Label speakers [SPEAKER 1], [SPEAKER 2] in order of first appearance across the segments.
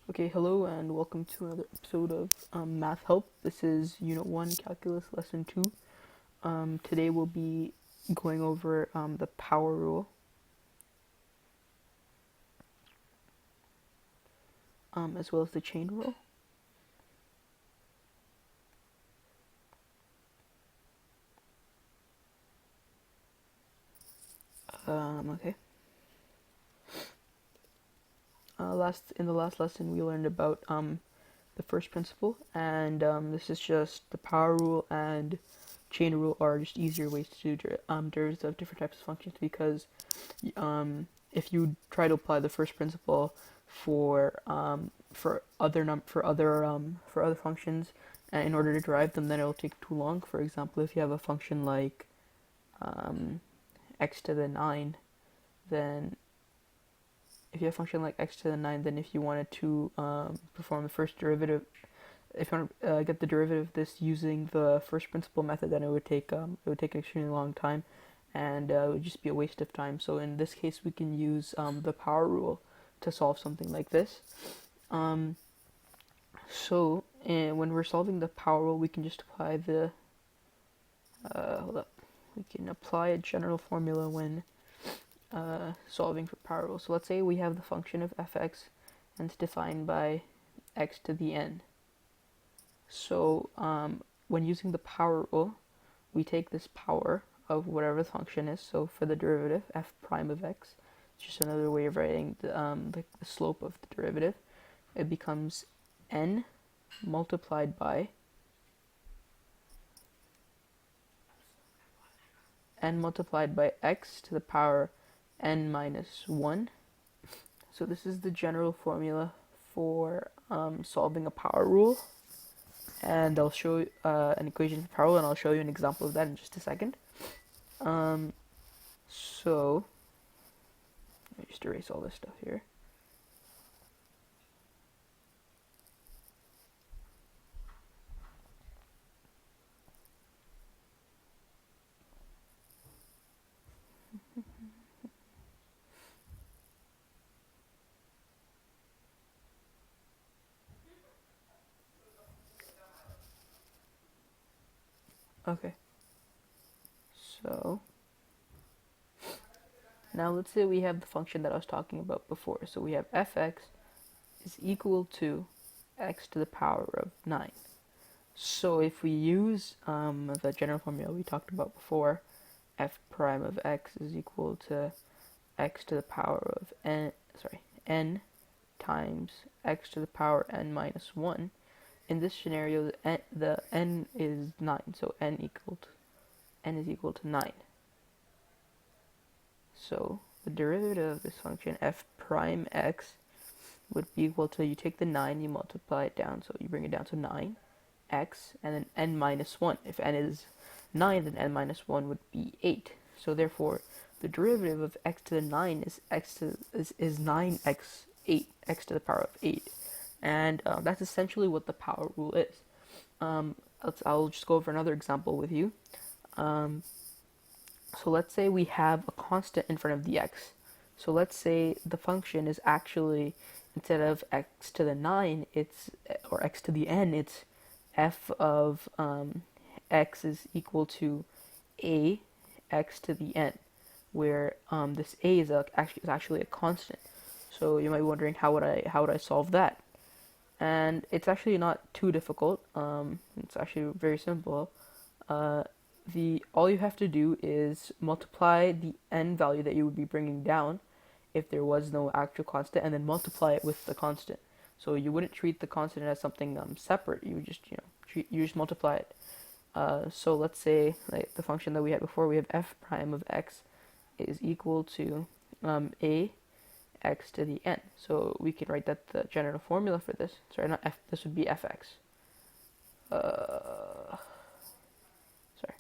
[SPEAKER 1] Okay, hello and welcome to another episode of Math Help. This is Unit 1, Calculus, Lesson 2. Today we'll be going over the power rule, as well as the chain rule. Okay. In the last lesson we learned about the first principle, and this is just the power rule and chain rule are just easier ways to do derivatives of different types of functions, because if you try to apply the first principle for other functions, and in order to derive them, then it'll take too long. For example, if you have a function like um, x to the 9, then if you have a function like x to the 9, then if you wanted to perform the first derivative, if you want to get the derivative of this using the first principle method, then it would take an extremely long time, and it would just be a waste of time. So in this case, we can use the power rule to solve something like this. When we're solving the power rule, we can just apply the hold up. We can apply a general formula when solving for power rule. So let's say we have the function of fx, and it's defined by x to the n. So when using the power rule, we take this power of whatever the function is. So for the derivative, f prime of x, it's just another way of writing the slope of the derivative. It becomes n multiplied by x to the power n minus 1. So this is the general formula for solving a power rule. And I'll show you an equation for power rule, and I'll show you an example of that in just a second. So let me just erase all this stuff here. Okay, so now let's say we have the function that I was talking about before. So we have fx is equal to x to the power of 9. So if we use the general formula we talked about before, f prime of x is equal to x to the power of n times x to the power n minus 1. In this scenario, the n is 9, so n is equal to 9. So the derivative of this function, f prime x, would be equal to, you take the 9, you multiply it down, so you bring it down to 9, x, and then n minus 1. If n is 9, then n minus 1 would be 8. So therefore, the derivative of x to the 9 is 9x 8, x to the power of 8. And that's essentially what the power rule is. I'll just go over another example with you. So let's say we have a constant in front of the x. So let's say the function is actually, instead of x to the 9, or x to the n, it's f of x is equal to a x to the n, where this a is actually a constant. So you might be wondering, how would I solve that? And it's actually not too difficult. It's actually very simple. All you have to do is multiply the n value that you would be bringing down if there was no actual constant, and then multiply it with the constant. So you wouldn't treat the constant as something separate. You would just multiply it. So let's say, like the function that we had before, we have f prime of x is equal to a x to the n. So we can write that the general formula for this. Sorry, not f. This would be fx. Sorry.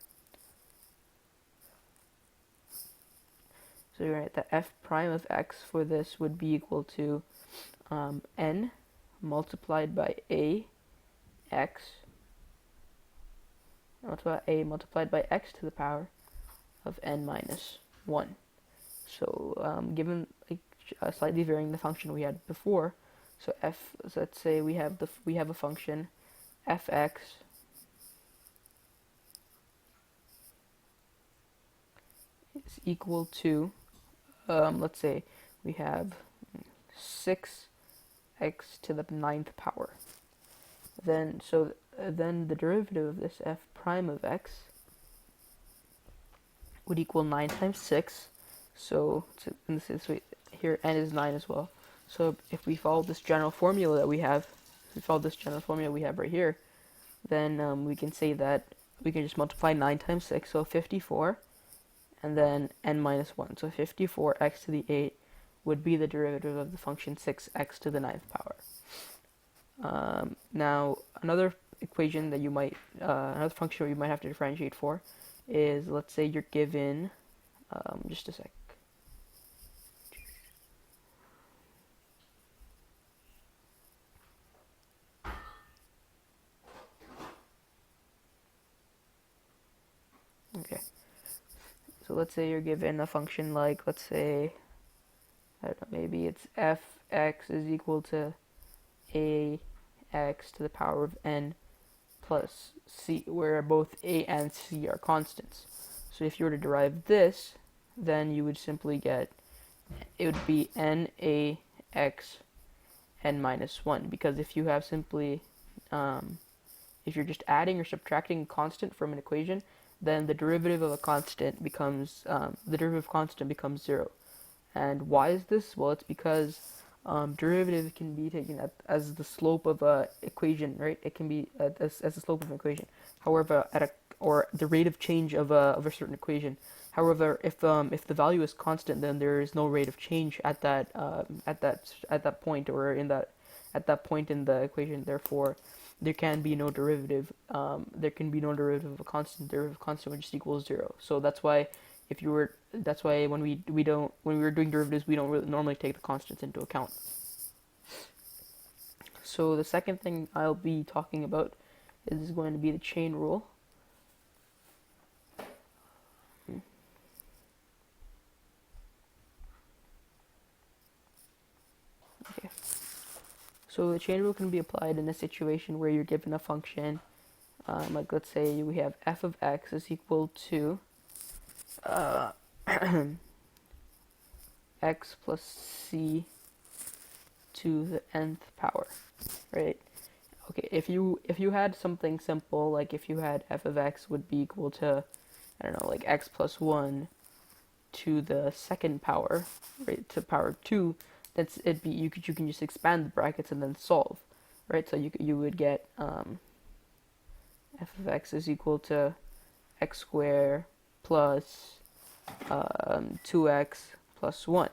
[SPEAKER 1] So you write that f prime of x for this would be equal to n multiplied by a x multiplied by x to the power of n minus 1. So given slightly varying the function we had before, So let's say we have a function fx is equal to let's say we have 6x to the ninth power. Then the derivative of this f prime of x would equal 9 times 6. So in this is here n is 9 as well. So if we follow this general formula that we have, right here, then we can say that we can just multiply 9 times 6, so 54, and then n minus 1. So 54x to the 8 would be the derivative of the function 6x to the ninth power. Now, another equation that another function you might have to differentiate for is, let's say you're given, just a sec. Okay. So let's say you're given a function like, let's say, I don't know, maybe it's fx is equal to ax to the power of n plus c, where both a and c are constants. So if you were to derive this, then you would simply get, it would be nax n minus 1, because if you have simply, if you're just adding or subtracting a constant from an equation, then the derivative of a constant becomes, the derivative of constant becomes 0. And why is this? Well, it's because derivative can be taken as the slope of a equation, right? It can be as the slope of an equation. However, or the rate of change of a certain equation. However, if the value is constant, then there is no rate of change at that point, or at that point in the equation. Therefore, there can be no derivative. There can be no derivative of a constant. Derivative of constant would just equal 0. So that's why when we were doing derivatives, we don't really normally take the constants into account. So the second thing I'll be talking about is going to be the chain rule. Okay. So the chain rule can be applied in a situation where you're given a function, like let's say we have f of x is equal to x plus c to the nth power, right? Okay, if you had something simple, like if you had f of x would be equal to, I don't know, like x plus 1 to the second power, right, to power 2, you can just expand the brackets and then solve, right? So you would get f of x is equal to x squared plus 2x plus 1,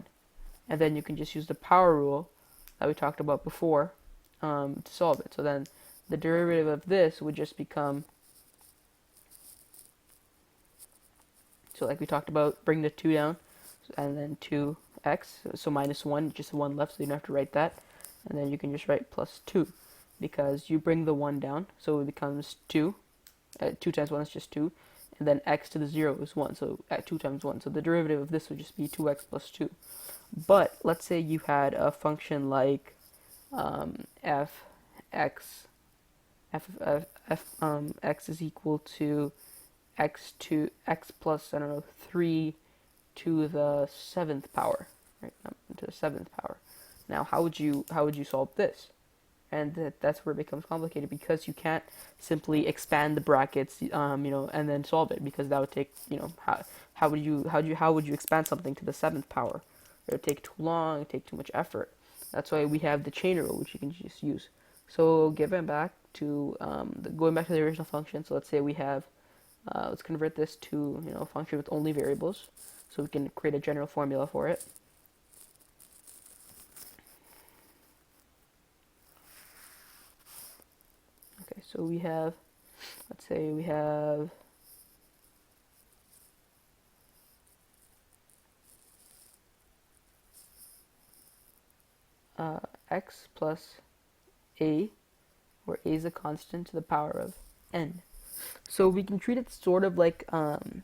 [SPEAKER 1] and then you can just use the power rule that we talked about before to solve it. So then the derivative of this would just become, so like we talked about, bring the 2 down, and then 2x, so minus 1, just 1 left, so you don't have to write that, and then you can just write plus 2, because you bring the 1 down, so it becomes 2, 2 times 1 is just 2, and then x to the 0 is 1, so at 2 times 1, so the derivative of this would just be 2x plus 2. But let's say you had a function like x is equal to x plus, I don't know, 3 to the 7th power, right? To the 7th power. Now, how would you solve this? And that's where it becomes complicated, because you can't simply expand the brackets, and then solve it, because that would take, how would you expand something to the 7th power? It would take too long, it would take too much effort. That's why we have the chain rule, which you can just use. So going back to the original function. So let's say we have, let's convert this to a function with only variables, so we can create a general formula for it. Okay, so we have, let's say we have x plus a, where a is a constant to the power of n. So we can treat it sort of like the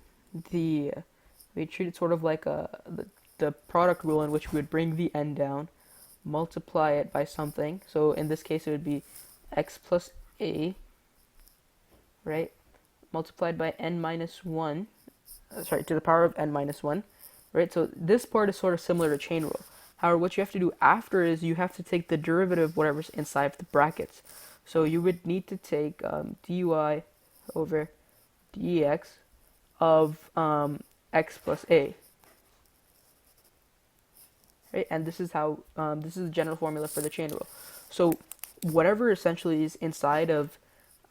[SPEAKER 1] product rule, in which we would bring the n down, multiply it by something. So in this case, it would be x plus a, right? Multiplied by n minus 1, sorry, to the power of n minus 1, right? So this part is sort of similar to chain rule. However, what you have to do after is you have to take the derivative of whatever's inside of the brackets. So you would need to take dy over dx of x plus a, right? And this is how this is the general formula for the chain rule. So whatever essentially is inside of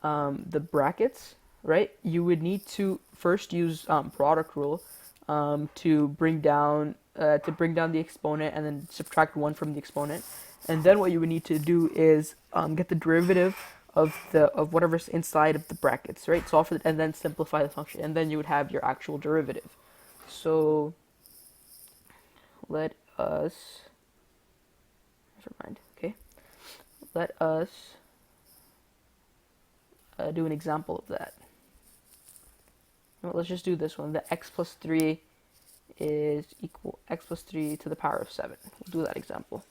[SPEAKER 1] the brackets, right? You would need to first use product rule to bring down the exponent and then subtract 1 from the exponent. And then what you would need to do is get the derivative of whatever's inside of the brackets, right? Solve for it and then simplify the function, and then you would have your actual derivative. So let us, never mind, okay. Let us do an example of that. Well, let's just do this one. The x plus 3 is equal x plus 3 to the power of 7. We'll do that example.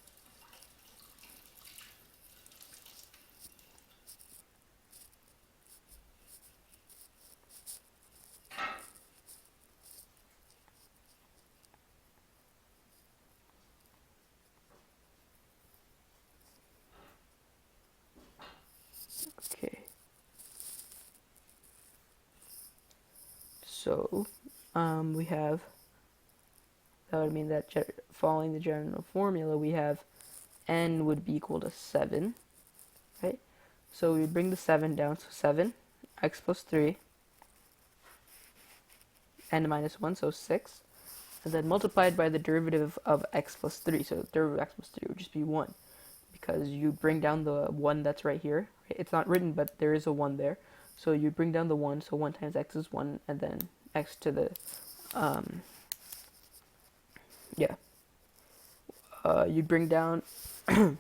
[SPEAKER 1] Okay. So we have, that would mean that following the general formula, we have n would be equal to 7, right? So we bring the 7 down, so 7, x plus 3, n minus 1, so 6, and then multiplied by the derivative of x plus 3, so the derivative of x plus 3 would just be 1, because you bring down the 1 that's right here. It's not written, but there is a 1 there. So you bring down the 1, so 1 times x is 1, and then x to the, you bring down, bring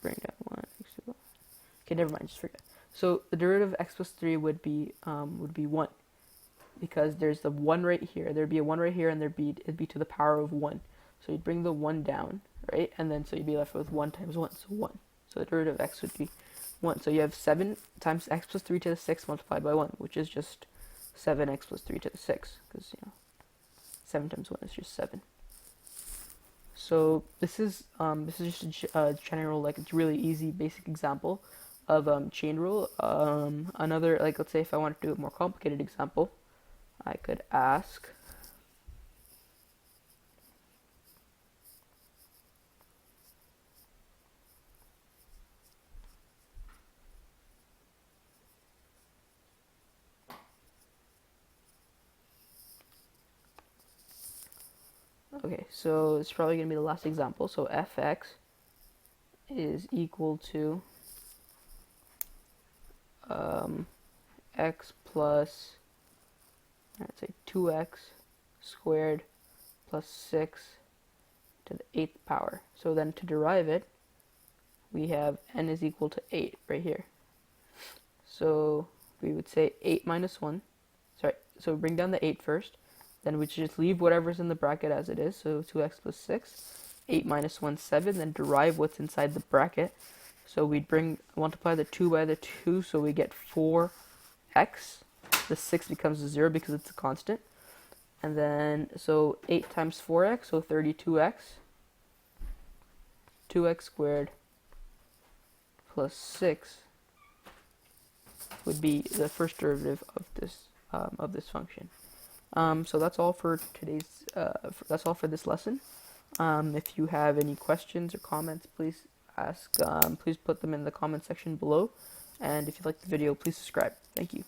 [SPEAKER 1] down 1, x to the 1. Okay, never mind, just forget. So the derivative of x plus 3 would be 1, because there's the 1 right here, there'd be a 1 right here, and it'd be to the power of 1. So you'd bring the 1 down, right? And then so you'd be left with 1 times 1, so 1. So the derivative of x would be 1. So you have 7 times x plus 3 to the 6 multiplied by 1, which is just 7x plus 3 to the 6, because, 7 times 1 is just 7. So this is just a general, like, it's really easy basic example of chain rule. Another, like, let's say if I wanted to do a more complicated example, I could ask, okay, so it's probably going to be the last example. So fx is equal to x plus, let's say 2x squared plus 6 to the 8th power. So then to derive it, we have n is equal to 8 right here. So we would say 8 minus 1. Sorry, so bring down the 8 first. Then we just leave whatever's in the bracket as it is. So 2x plus 6. 8 minus 1, 7. Then derive what's inside the bracket. So we'd multiply the 2 by the 2. So we get 4x. The 6 becomes a 0 because it's a constant. And then, so 8 times 4x, so 32x. 2x squared plus 6 would be the first derivative of this function. So that's all for today's. That's all for this lesson. If you have any questions or comments, please ask. Please put them in the comment section below. And if you like the video, please subscribe. Thank you.